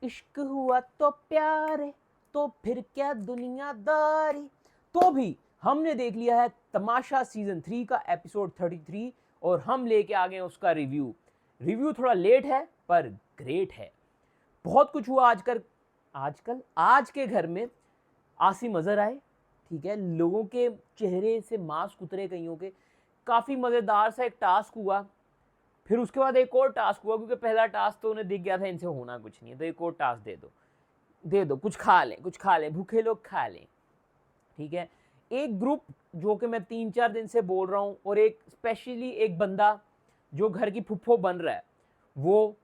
इश्क हुआ तो प्यार है, तो फिर क्या दुनियादारी। तो भी हमने देख लिया है तमाशा सीजन 3 का एपिसोड 33 और हम लेके आ गए उसका रिव्यू थोड़ा लेट है पर ग्रेट है। बहुत कुछ हुआ आजकल आज के घर में आसिम नजर आए, ठीक है, लोगों के चेहरे से मास्क उतरे कईयों के, काफ़ी मज़ेदार सा एक टास्क हुआ। फिर उसके बाद एक और टास्क हुआ क्योंकि पहला टास्क तो उन्हें दिख गया था इनसे होना कुछ नहीं है, तो एक और टास्क दे दो कुछ खा लें भूखे लोग खा लें, ठीक है। एक ग्रुप जो कि मैं 3-4 दिन से बोल रहा हूँ, और एक स्पेशली एक बंदा जो घर की फुफ्फो बन रहा है वो,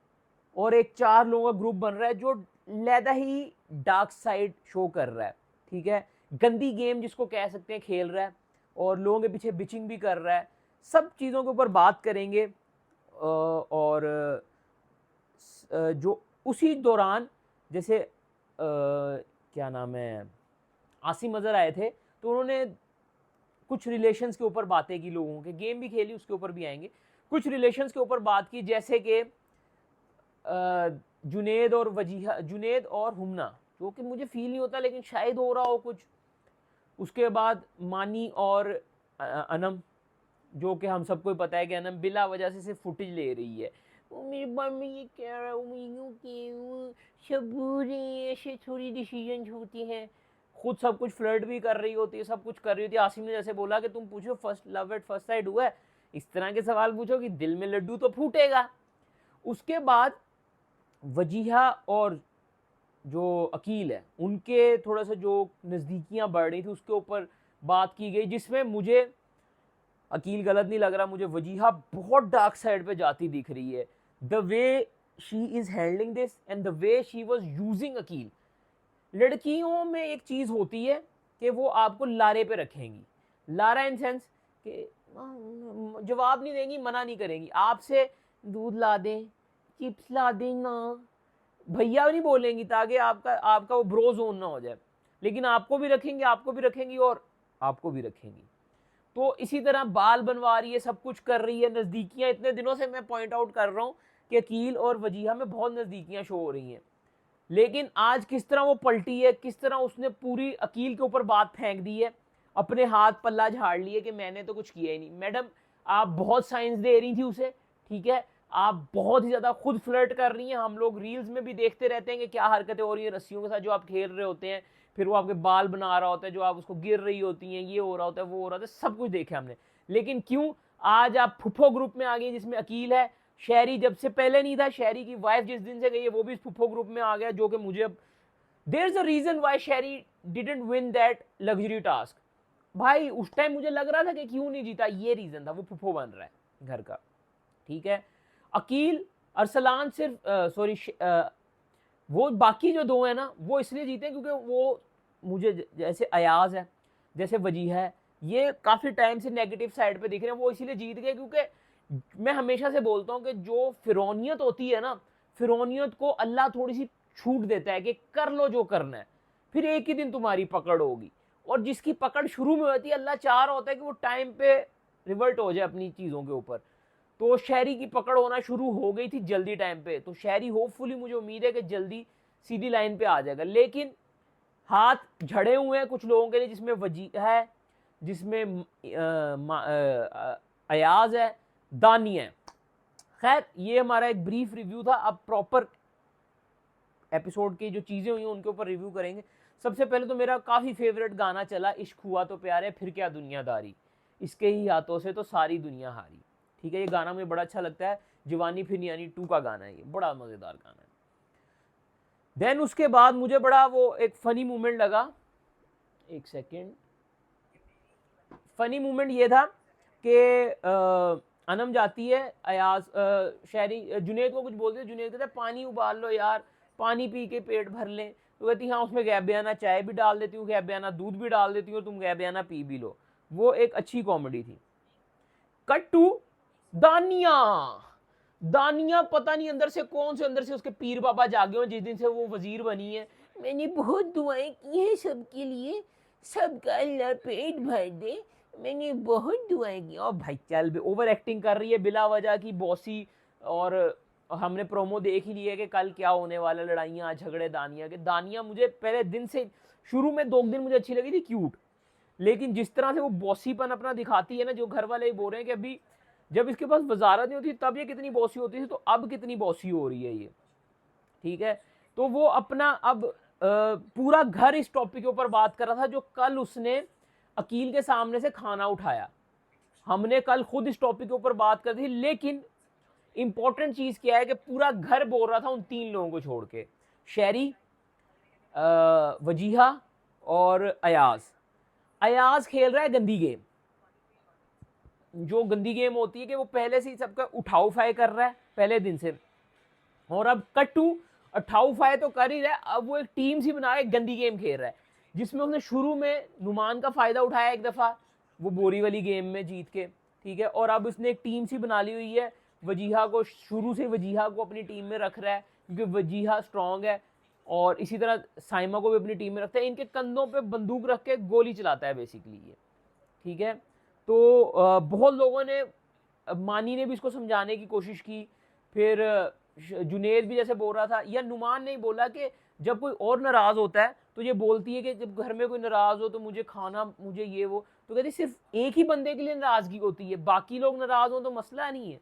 और एक 4 लोगों का ग्रुप बन रहा है जो लैदा ही डार्क साइड शो कर रहा है, ठीक है, गंदी गेम जिसको कह सकते हैं खेल रहा है, और लोगों के पीछे बिचिंग भी कर रहा है। सब चीज़ों के ऊपर बात करेंगे। और जो उसी दौरान जैसे क्या नाम है, आसिम नजर आए थे तो उन्होंने कुछ रिलेशंस के ऊपर बातें की, लोगों के गेम भी खेली, उसके ऊपर भी आएंगे। कुछ रिलेशंस के ऊपर बात की, जैसे कि जुनेद और हुमना, जो कि मुझे फील नहीं होता लेकिन शायद हो रहा हो कुछ। उसके बाद मानी और अनम, जो कि हम सबको पता है कि अनम बिला वजह से सिर्फ फुटेज ले रही है। मेरे बारे में ये कह रहा हूँ कि सब बुरे ऐसे थोड़ी डिसीजन होती हैं, खुद सब कुछ फ्लर्ट भी कर रही होती है, सब कुछ कर रही होती है। आसिम ने जैसे बोला कि तुम पूछो first love at first side हुआ है, इस तरह के सवाल पूछो कि दिल में लड्डू तो फूटेगा। उसके बाद वजीहा और जो अकील है उनके थोड़ा सा जो नज़दीकियां बढ़ रही थी उसके ऊपर बात की गई, जिसमें मुझे अकील गलत नहीं लग रहा, मुझे वजीहा बहुत डार्क साइड पे जाती दिख रही है। The way she is handling this and the way she was using Akeel. लड़कियों में एक चीज़ होती है कि वो आपको लारे पे रखेंगी, लारा इन सेंस कि जवाब नहीं देंगी, मना नहीं करेंगी आपसे, दूध ला दें, चिप्स ला दें ना, भैया नहीं बोलेंगी ताकि आपका आपका वो ब्रो जोन ना हो जाए, लेकिन आपको भी रखेंगी, आपको भी रखेंगी और आपको भी रखेंगी। तो इसी तरह बाल बनवा रही है, सब कुछ कर रही है, नज़दीकियां इतने दिनों से मैं पॉइंट आउट कर रहा हूँ कि अकील और वजीहा में बहुत नज़दीकियां शो हो रही हैं, लेकिन आज किस तरह वो पलटी है, किस तरह उसने पूरी अकील के ऊपर बात फेंक दी है, अपने हाथ पल्ला झाड़ लिए कि मैंने तो कुछ किया ही नहीं। मैडम आप बहुत साइंस दे रही थी उसे, ठीक है, आप बहुत ही ज़्यादा खुद फ्लर्ट कर रही हैं, हम लोग रील्स में भी देखते रहते हैं कि क्या हरकतें हो रही हैं रस्सियों के साथ जो आप खेल रहे होते हैं, फिर वो आपके बाल बना रहा होता है, जो आप उसको गिर रही होती हैं, ये हो रहा होता है, वो हो रहा होता है, सब कुछ देखा हमने। लेकिन क्यों आज आप फुफ्फो ग्रुप में आ गई जिसमें अकील है, शहरी जब से पहले नहीं था, शहरी की वाइफ जिस दिन से गई है वो भी फुफ्फो ग्रुप में आ गया, जो कि मुझे अब there is a reason why शहरी didn't win that luxury task. भाई उस टाइम मुझे लग रहा था कि क्यों नहीं जीता, ये रीजन था, वो फुफ्फो बन रहा है घर का, ठीक है। अकील अरसलान सिर्फ सॉरी वो बाकी जो दो है ना वो इसलिए जीते क्योंकि वो मुझे जैसे अयाज है, जैसे वजीह है, ये काफ़ी टाइम से नेगेटिव साइड पे दिख रहे हैं, वो इसीलिए जीत गए क्योंकि मैं हमेशा से बोलता हूँ कि जो फिरौनियत होती है ना, फिरौनियत को अल्लाह थोड़ी सी छूट देता है कि कर लो जो करना है, फिर एक ही दिन तुम्हारी पकड़ होगी। और जिसकी पकड़ शुरू में होती है अल्लाह चाह रहा होता है कि वो टाइम पे रिवर्ट हो जाए अपनी चीज़ों के ऊपर। तो शहरी की पकड़ होना शुरू हो गई थी जल्दी टाइम पे, तो शहरी होपफुली मुझे उम्मीद है कि जल्दी सीधी लाइन पे आ जाएगा। लेकिन हाथ झड़े हुए हैं कुछ लोगों के लिए, जिसमें वजी है, जिसमें अयाज है, दानी है। खैर ये हमारा एक ब्रीफ रिव्यू था, अब प्रॉपर एपिसोड की जो चीज़ें हुई उनके ऊपर रिव्यू करेंगे। सबसे पहले तो मेरा काफ़ी फेवरेट गाना चला, इश्क हुआ तो प्यार है फिर क्या दुनियादारी, इसके ही हाथों से तो सारी दुनिया हारी, ठीक है। ये गाना मुझे बड़ा अच्छा लगता है, जवानी फिर यानी 2 का गाना है, ये बड़ा मज़ेदार गाना है। देन उसके बाद मुझे बड़ा वो एक फ़नी मोमेंट लगा, एक सेकेंड, फ़नी मोमेंट ये था कि अनम जाती है, अयाज शहरी जुनेद को कुछ बोलते हैं, जुनेद कहता है पानी उबाल लो यार, पानी पी के पेट भर लें, तो कहती हाँ उसमें गैबियाना चाय भी डाल देती हूँ, गैबियाना दूध भी डाल देती हूँ, तुम गैबियाना पी भी लो। वो एक अच्छी कॉमेडी थी। कट टू दानिया। दानिया पता नहीं अंदर से कौन से अंदर से उसके पीर बाबा जागे हो जिस दिन से वो वजीर बनी है, मैंने बहुत दुआएं की हैं सबके लिए, सबका अल्लाह पेट भर दे, मैंने बहुत दुआएं की। और भाई चल भी ओवर एक्टिंग कर रही है बिला वजह की बॉसी, और और हमने प्रोमो देख ही लिया कि कल क्या होने वाला, लड़ाइयाँ झगड़े दानिया के। दानिया मुझे पहले दिन से, शुरू में 2 दिन मुझे अच्छी लगी थी, क्यूट, लेकिन जिस तरह से वो बॉसीपन अपना दिखाती है ना, जो घर वाले बोल रहे हैं कि अभी जब इसके पास वजारत नहीं होती तब ये कितनी बॉसी होती थी, तो अब कितनी बॉसी हो रही है ये, ठीक है। तो वो अपना अब पूरा घर इस टॉपिक के ऊपर बात कर रहा था जो कल उसने अकील के सामने से खाना उठाया। हमने कल खुद इस टॉपिक के ऊपर बात कर दी, लेकिन इंपॉर्टेंट चीज क्या है कि पूरा घर बोल रहा था उन 3 लोगों को छोड़ के, शहरी, वजीहा और अयाज। अयाज खेल रहा है गंदी गेम, जो गंदी गेम होती है कि वो पहले से ही सबका उठाऊ फाई कर रहा है पहले दिन से, और अब कट टू उठाऊ फाई तो कर ही रहा है, अब वो एक टीम सी बना के गंदी गेम खेल रहा है, जिसमें उसने शुरू में नुमान का फायदा उठाया एक दफा वो बोरी वाली गेम में जीत के, ठीक है। और अब उसने एक टीम सी बना ली हुई है, वजीहा को शुरू से वजीहा को अपनी टीम में रख रहा है क्योंकि वजीहा स्ट्रांग है, और इसी तरह साइमा को भी अपनी टीम में रखता है, इनके कंधों पे बंदूक रख के गोली चलाता है बेसिकली ये, ठीक है। तो बहुत लोगों ने, मानी ने भी इसको समझाने की कोशिश की, फिर जुनेद भी जैसे बोल रहा था, या नुमान ने बोला कि जब कोई और नाराज़ होता है तो ये बोलती है कि जब घर में कोई नाराज़ हो तो मुझे खाना, मुझे ये वो, तो कहती सिर्फ एक ही बंदे के लिए नाराज़गी होती है, बाकी लोग नाराज़ हो तो मसला नहीं है।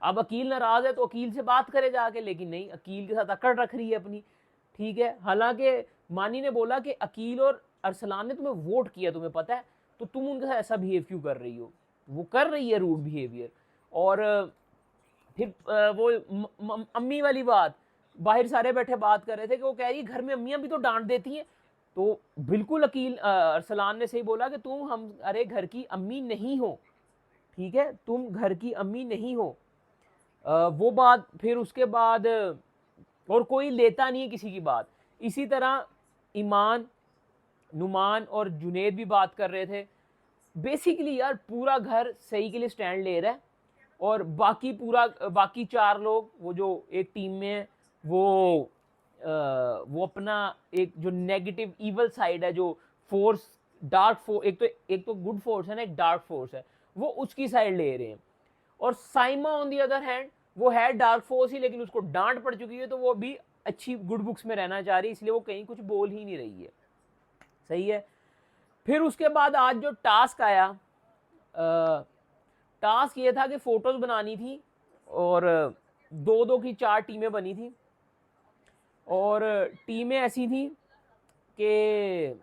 अब अकील नाराज़ है तो अकील से बात करे जाके, लेकिन नहीं, अकील के साथ अकड़ रख रही है अपनी, ठीक है। हालांकि मानी ने बोला कि अकील और अरसलान ने तुम्हें वोट किया, तुम्हें पता है, तो तुम उनके साथ ऐसा बिहेव क्यों कर रही हो, वो कर रही है रूड बिहेवियर। और फिर वो अम्मी वाली बात, बाहर सारे बैठे बात कर रहे थे कि वो कह रही है घर में अम्मियाँ भी तो डांट देती हैं, तो बिल्कुल अकील अरसलान ने सही बोला कि तुम हम अरे घर की अम्मी नहीं हो, ठीक है, तुम घर की अम्मी नहीं हो। वो बात, फिर उसके बाद और कोई लेता नहीं है किसी की बात। इसी तरह ईमान, नुमान और जुनेद भी बात कर रहे थे। बेसिकली यार पूरा घर सही के लिए स्टैंड ले रहा है, और बाकी 4 लोग वो जो एक टीम में है वो अपना एक जो नेगेटिव इवल साइड है, जो फोर्स, डार्क फोर्स, एक तो गुड फोर्स है ना, एक डार्क फोर्स है, वो उसकी साइड ले रहे हैं। और Saima on the other hand वो है डार्क फोर्स ही, लेकिन उसको डांट पड़ चुकी है तो वो भी अच्छी गुड बुक्स में रहना चाह रही है, इसलिए वो कहीं कुछ बोल ही नहीं रही है, सही है। फिर उसके बाद आज जो टास्क आया, टास्क ये था कि फोटोज बनानी थी, और 2-2 की 4 टीमें बनी थी, और टीमें ऐसी थी कि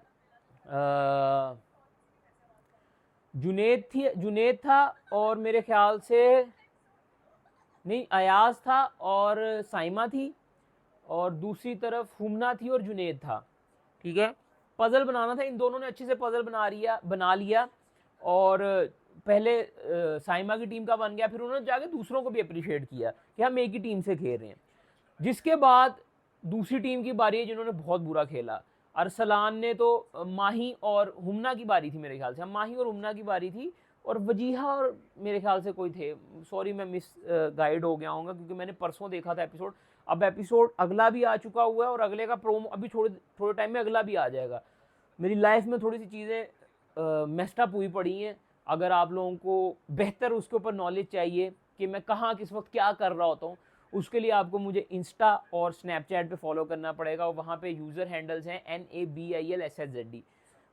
जुनेद था, और मेरे ख्याल से नहीं, अयाज था और साइमा थी, और दूसरी तरफ हुमना थी और जुनेद था, ठीक है। पजल बनाना था, इन दोनों ने अच्छे से पजल बना लिया, और पहले साइमा की टीम का बन गया, फिर उन्होंने जाके दूसरों को भी अप्रिशिएट किया कि हम एक ही टीम से खेल रहे हैं। जिसके बाद दूसरी टीम की बारी है जिन्होंने बहुत बुरा खेला। अरसलान ने तो, माही और हुमना की बारी थी मेरे ख्याल से, माही और हुमना की बारी थी, और वजीहा और मेरे ख्याल से कोई थे, सॉरी मैं मिस गाइड हो गया हूँ क्योंकि मैंने परसों देखा था एपिसोड। अब एपिसोड अगला भी आ चुका हुआ है, और अगले का प्रोमो अभी थोड़े टाइम में अगला भी आ जाएगा। मेरी लाइफ में थोड़ी सी चीज़ें मेस्टअप हुई पड़ी हैं। अगर आप लोगों को बेहतर उसके ऊपर नॉलेज चाहिए कि मैं कहाँ किस वक्त क्या कर रहा होता हूँ, उसके लिए आपको मुझे इंस्टा और स्नैपचैट पे फॉलो करना पड़ेगा, और वहाँ पे यूज़र हैंडल्स हैं NABILSSZD।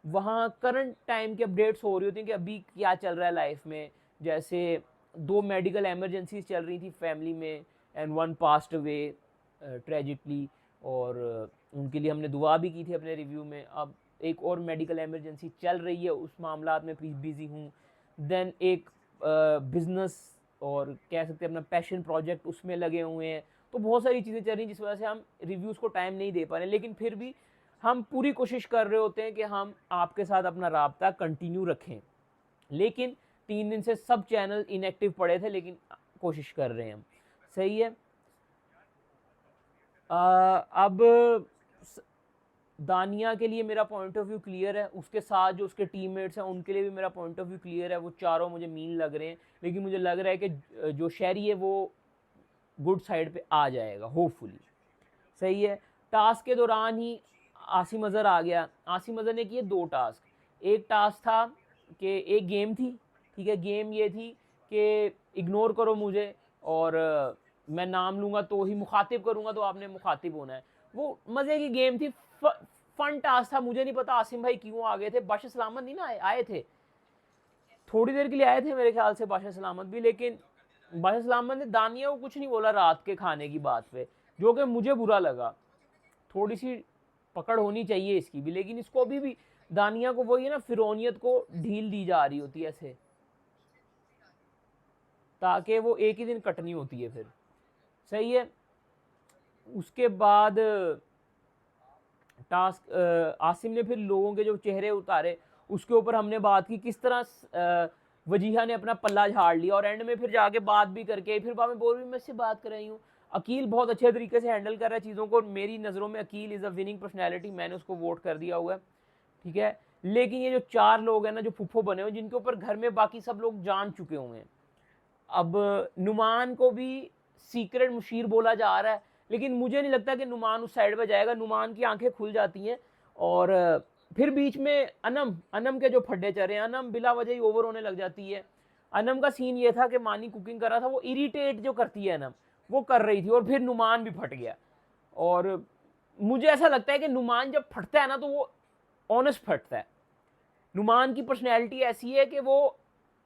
वहाँ करंट टाइम की अपडेट्स हो रही होती हैं कि अभी क्या चल रहा है लाइफ में। जैसे 2 मेडिकल एमरजेंसीज चल रही थी फैमिली में, एंड 1 पास्ट अवे ट्रेजिकली, और उनके लिए हमने दुआ भी की थी अपने रिव्यू में। अब एक और मेडिकल एमरजेंसी चल रही है, उस मामला में बिजी हूँ। देन एक बिजनेस, और कह सकते हैं अपना पैशन प्रोजेक्ट, उसमें लगे हुए हैं। तो बहुत सारी चीज़ें चल रही हैं जिस वजह से हम रिव्यूज़ को टाइम नहीं दे पा रहे हैं, लेकिन फिर भी हम पूरी कोशिश कर रहे होते हैं कि हम आपके साथ अपना राब्ता कंटिन्यू रखें। लेकिन 3 दिन से सब चैनल इनएक्टिव पड़े थे, लेकिन कोशिश कर रहे हैं हम, सही है। अब दानिया के लिए मेरा पॉइंट ऑफ व्यू क्लियर है, उसके साथ जो उसके टीममेट्स हैं उनके लिए भी मेरा पॉइंट ऑफ व्यू क्लियर है। वो चारों मुझे मीन लग रहे हैं, लेकिन मुझे लग रहा है कि जो शहरी है वो गुड साइड पे आ जाएगा होपफुली, सही है। टास्क के दौरान ही आसिम अज़हर आ गया। आसिम अज़हर ने किए 2 टास्क। एक टास्क था कि एक गेम थी, ठीक है, गेम ये थी कि इग्नोर करो मुझे, और मैं नाम लूँगा तो ही मुखातिब करूँगा तो आपने मुखातिब होना है। वो मज़े की गेम थी, फन टास्क था। मुझे नहीं पता आसिम भाई क्यों आ गए थे, बादशाह सलामत नहीं ना आए थे, थोड़ी देर के लिए आए थे मेरे ख्याल से बादशाह सलामत भी, लेकिन बादशाह सलामत ने दानिया को कुछ नहीं बोला रात के खाने की बात पे, जो कि मुझे बुरा लगा। थोड़ी सी पकड़ होनी चाहिए इसकी भी, लेकिन इसको अभी भी दानिया को वही है ना, फिरौनियत को ढील दी जा रही होती है ऐसे, ताकि वो एक ही दिन कटनी होती है फिर। सही है। उसके बाद टास्क आसिम ने फिर लोगों के जो चेहरे उतारे उसके ऊपर हमने बात की, किस तरह वजीहा ने अपना पल्ला झाड़ लिया, और एंड में फिर जाके बात भी करके फिर मैं बोल रही, मैं इससे बात कर रही हूँ। अकील बहुत अच्छे तरीके से हैंडल कर रहा है चीज़ों को, मेरी नज़रों में Akeel is a winning personality, मैंने उसको वोट कर दिया हुआ है, ठीक है। लेकिन ये जो 4 लोग हैं ना जो फुफ्फो बने हुए, जिनके ऊपर घर में बाकी सब लोग जान चुके हुए हैं, अब नुमान को भी सीक्रेट मुशीर बोला जा रहा है, लेकिन मुझे नहीं लगता कि नुमान उस साइड पे जाएगा। नुमान की आंखें खुल जाती हैं, और फिर बीच में अनम के जो फड्डे चल रहे हैं, अनम बिला वजह ही ओवर होने लग जाती है। अनम का सीन ये था कि मानी कुकिंग कर रहा था, वो इरिटेट जो करती है अनम, वो कर रही थी, और फिर नुमान भी फट गया। और मुझे ऐसा लगता है कि नुमान जब फटता है ना तो वो ऑनेस्ट फटता है। नुमान की पर्सनैलिटी ऐसी है कि वो,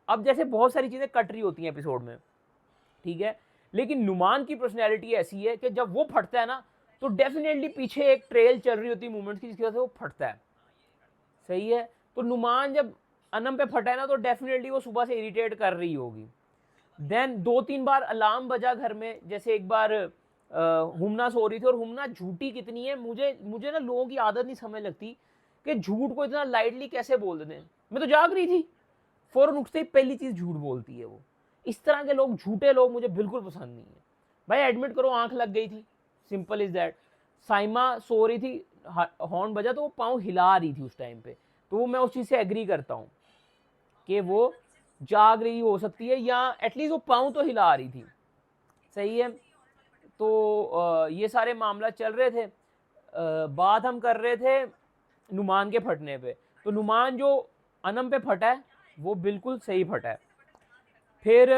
अब जैसे बहुत सारी चीज़ें कट रही होती हैं एपिसोड में, ठीक है, लेकिन नुमान की पर्सनैलिटी ऐसी है कि जब वो फटता है ना तो डेफिनेटली पीछे एक ट्रेल चल रही होती है मूवमेंट की, जिसकी वजह से वो फटता है। सही है। तो नुमान जब अनम पे फटा है ना तो डेफिनेटली वो सुबह से इरिटेट कर रही होगी। देन 2-3 बार अलार्म बजा घर में, जैसे एक बार हुमना सो रही थी, और हुमना झूठी कितनी है, मुझे ना लोगों की आदत नहीं समझ लगती कि झूठ को इतना लाइटली कैसे बोल देते हैं। मैं तो जाग रही थी, फौरन उठते ही पहली चीज़ झूठ बोलती है वो। इस तरह के लोग, झूठे लोग मुझे बिल्कुल पसंद नहीं है। भाई एडमिट करो आंख लग गई थी, सिंपल इज दैट। साइमा सो रही थी, हॉर्न बजा तो वो पाँव हिला रही थी उस टाइम पे, तो मैं उस चीज़ से एग्री करता हूँ कि वो जाग रही हो सकती है, या एटलीस्ट वो पाँव तो हिला रही थी। सही है। तो ये सारे मामला चल रहे थे। बात हम कर रहे थे नुमान के फटने पे, तो नुमान जो अनम पे फटा है वो बिल्कुल सही फटा है। फिर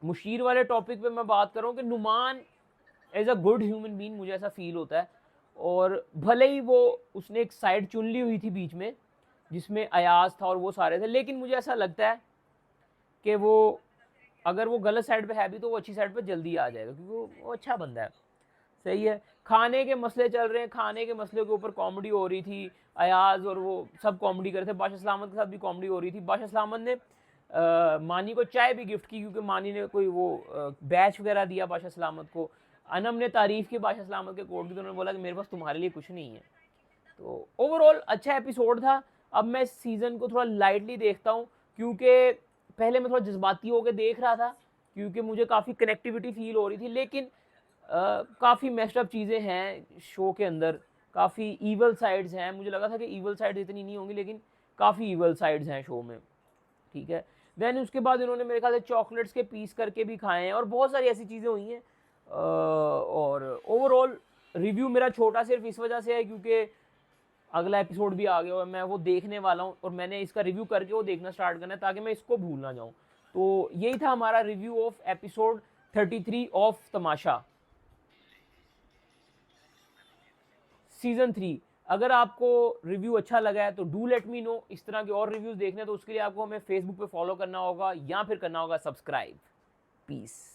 मुशीर वाले टॉपिक पे मैं बात कर रहा हूँ कि Numan as a good human being, मुझे ऐसा फील होता है। और भले ही वो उसने एक साइड चुन ली हुई थी बीच में जिसमें अयाज था और वो सारे थे, लेकिन मुझे ऐसा लगता है कि वो अगर वो गलत साइड पे है भी तो वो अच्छी साइड पे जल्दी आ जाएगा, क्योंकि वो अच्छा बंदा है। सही है। खाने के मसले चल रहे हैं, खाने के मसले के ऊपर कॉमेडी हो रही थी, अयाज और वो सब कॉमेडी कर रहे थे, बादशाह सलामत के साथ भी कॉमेडी हो रही थी। बादशाह सलामत ने मानी को चाय भी गिफ्ट की, क्योंकि मानी ने कोई वो बैच वगैरह दिया बादशाह सलामत को। अनम ने तारीफ़ की बादशाह सलामत के कोर्ट की, तो उन्होंने बोला कि मेरे पास तुम्हारे लिए कुछ नहीं है। तो ओवरऑल अच्छा एपिसोड था। अब मैं इस सीज़न को थोड़ा लाइटली देखता हूँ, क्योंकि पहले मैं थोड़ा जज्बाती होकर देख रहा था, क्योंकि मुझे काफ़ी कनेक्टिविटी फील हो रही थी, लेकिन काफ़ी मेस्ड अप चीज़ें हैं शो के अंदर, काफ़ी ईवल साइड्स हैं। मुझे लगा था कि ईवल साइड्स इतनी नहीं होंगी, लेकिन काफ़ी ईवल साइड्स हैं शो में, ठीक है। देन उसके बाद इन्होंने मेरे ख्याल से चॉकलेट्स के पीस करके भी खाए हैं, और बहुत सारी ऐसी चीज़ें हुई हैं। और ओवरऑल रिव्यू मेरा छोटा सिर्फ इस वजह से है क्योंकि अगला एपिसोड भी आ गया और मैं वो देखने वाला हूँ, और मैंने इसका रिव्यू करके वो देखना स्टार्ट करना है ताकि मैं इसको भूल ना जाऊँ। तो यही था हमारा review of episode 33 of Tamasha season 3। अगर आपको रिव्यू अच्छा लगा है तो डू लेट मी नो। इस तरह के और रिव्यूज़ देखने तो उसके लिए आपको हमें फेसबुक पे फॉलो करना होगा या फिर करना होगा सब्सक्राइब। पीस।